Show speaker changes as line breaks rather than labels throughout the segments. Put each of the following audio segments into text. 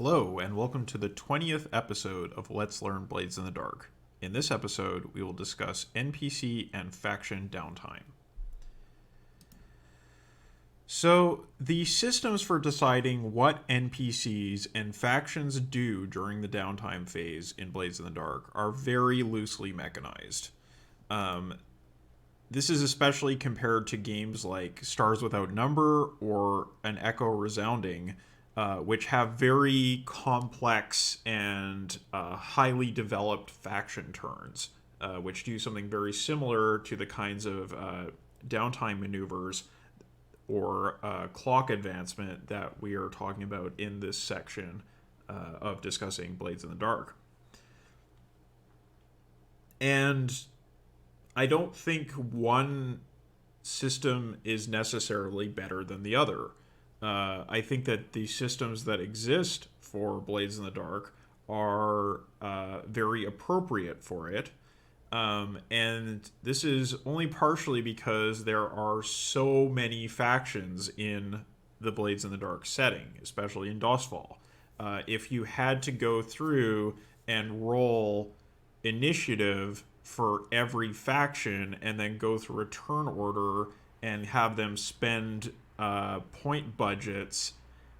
Hello, and welcome to the 20th episode of Let's Learn Blades in the Dark. In this episode, we will discuss NPC and Faction Downtime. So, the systems for deciding what NPCs and factions do during the downtime phase in Blades in the Dark are very loosely mechanized. This is especially compared to games like Stars Without Number or An Echo Resounding, which have very complex and highly developed faction turns, which do something very similar to the kinds of downtime maneuvers or clock advancement that we are talking about in this section of discussing Blades in the Dark. And I don't think one system is necessarily better than the other. I think that the systems that exist for Blades in the Dark are very appropriate for it. And this is only partially because there are so many factions in the Blades in the Dark setting, especially in Dosfall. If you had to go through and roll initiative for every faction and then go through a turn order and have them spend point budgets,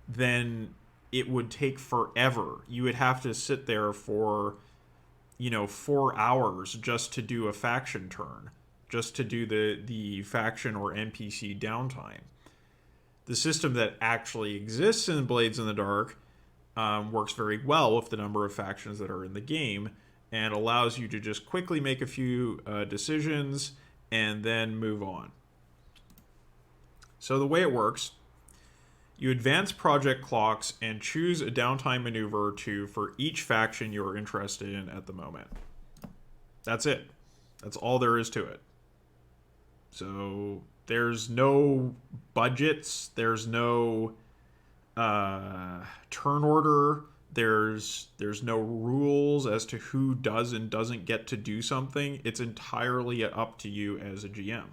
then it would take forever. You would have to sit there for 4 hours just to do a faction turn, just to do the faction or NPC downtime. The system that actually exists in Blades in the Dark works very well with the number of factions that are in the game and allows you to just quickly make a few decisions and then move on. So the way it works, you advance project clocks and choose a downtime maneuver or two for each faction you're interested in at the moment. That's it. That's all there is to it. So there's no budgets, there's no turn order, there's no rules as to who does and doesn't get to do something. It's entirely up to you as a GM.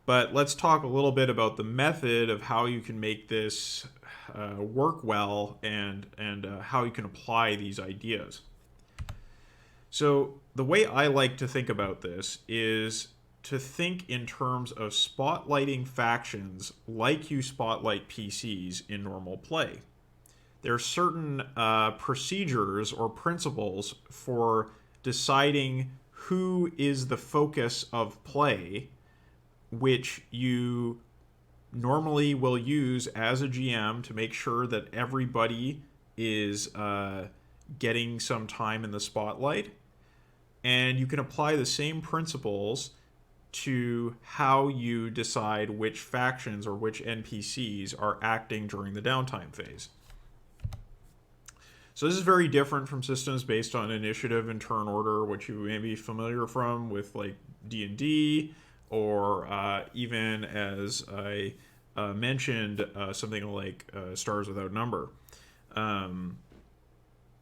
But let's talk a little bit about the method of how you can make this work well and how you can apply these ideas. So the way I like to think about this is to think in terms of spotlighting factions like you spotlight PCs in normal play. There are certain procedures or principles for deciding who is the focus of play, which you normally will use as a GM to make sure that everybody is getting some time in the spotlight. And you can apply the same principles to how you decide which factions or which NPCs are acting during the downtime phase. So this is very different from systems based on initiative and turn order, which you may be familiar from with like D&D, or even as I mentioned, something like Stars Without Number.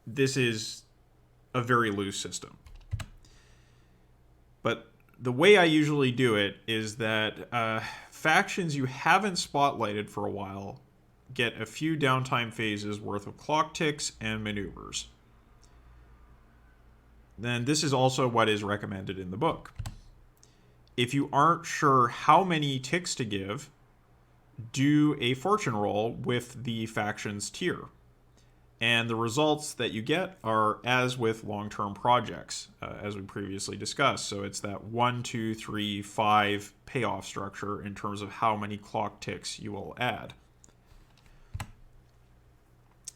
This is a very loose system. But the way I usually do it is that factions you haven't spotlighted for a while get a few downtime phases worth of clock ticks and maneuvers. Then this is also what is recommended in the book. If you aren't sure how many ticks to give, do a fortune roll with the faction's tier. And the results that you get are as with long-term projects, as we previously discussed. So it's that 1, 2, 3, 5 payoff structure in terms of how many clock ticks you will add.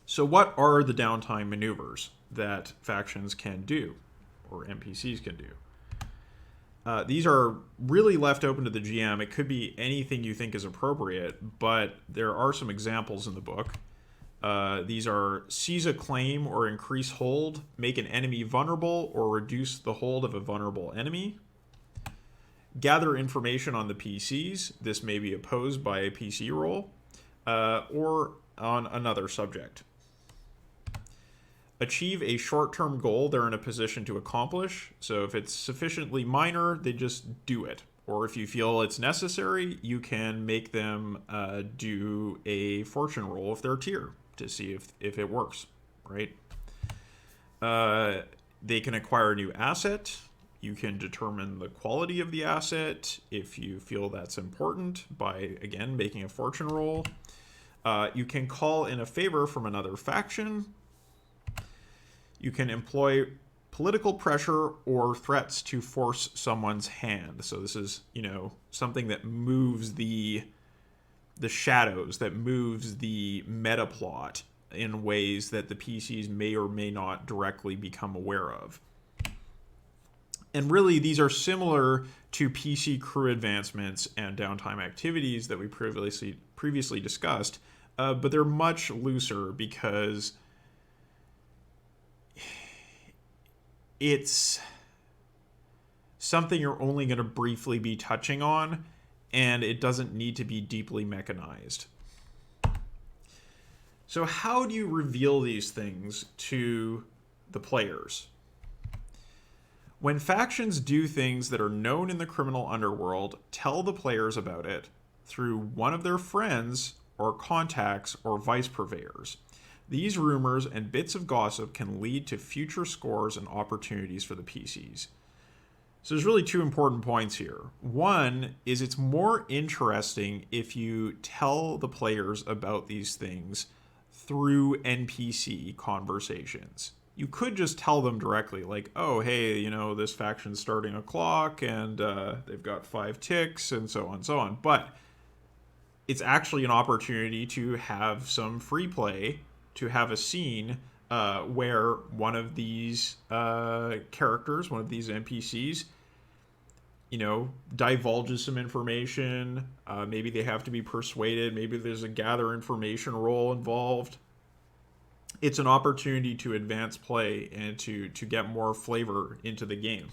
So what are the downtime maneuvers that factions can do, or NPCs can do? These are really left open to the GM. It could be anything you think is appropriate, but there are some examples in the book. These are seize a claim or increase hold, make an enemy vulnerable or reduce the hold of a vulnerable enemy. Gather information on the PCs. This may be opposed by a PC roll or on another subject. Achieve a short-term goal they're in a position to accomplish. So if it's sufficiently minor, they just do it. Or if you feel it's necessary, you can make them do a fortune roll if they're tier. to see if it works, right? They can acquire a new asset. You can determine the quality of the asset if you feel that's important by, again, making a fortune roll. You can call in a favor from another faction. You can employ political pressure or threats to force someone's hand. So this is, something that moves the shadows, that moves the meta plot in ways that the PCs may or may not directly become aware of. And really, these are similar to PC crew advancements and downtime activities that we previously discussed, but they're much looser because it's something you're only going to briefly be touching on, and it doesn't need to be deeply mechanized. So how do you reveal these things to the players? When factions do things that are known in the criminal underworld, tell the players about it through one of their friends or contacts or vice purveyors. These rumors and bits of gossip can lead to future scores and opportunities for the PCs. So there's really two important points here. One is it's more interesting if you tell the players about these things through NPC conversations. You could just tell them directly, like, oh, hey, this faction's starting a clock, and they've got 5 ticks, and so on and so on. But it's actually an opportunity to have some free play, to have a scene where one of these characters, one of these NPCs, divulges some information. Maybe they have to be persuaded. Maybe there's a gather information role involved. It's an opportunity to advance play and to get more flavor into the game.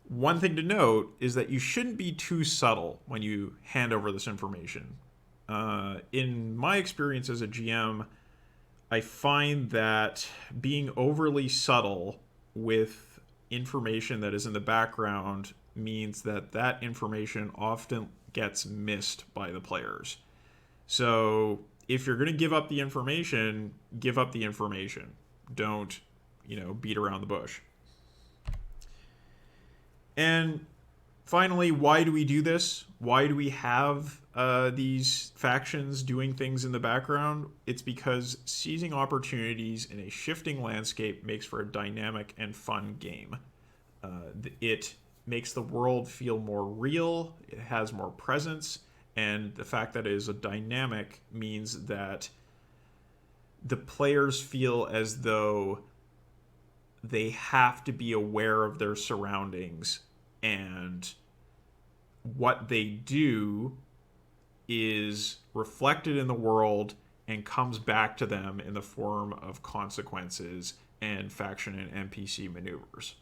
One thing to note is that you shouldn't be too subtle when you hand over this information. In my experience as a GM, I find that being overly subtle with information that is in the background means that information often gets missed by the players. So if you're going to give up the information, give up the information. Don't, beat around the bush. And finally, why do we do this? Why do we have these factions doing things in the background? It's because seizing opportunities in a shifting landscape makes for a dynamic and fun game. It makes the world feel more real. It has more presence. And the fact that it is a dynamic means that the players feel as though they have to be aware of their surroundings, and what they do is reflected in the world and comes back to them in the form of consequences and faction and NPC maneuvers.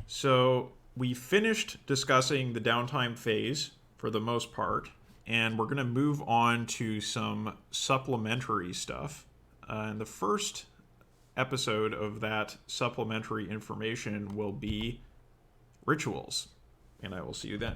So we finished discussing the downtime phase for the most part, and we're going to move on to some supplementary stuff. And the first episode of that supplementary information will be rituals, and I will see you then.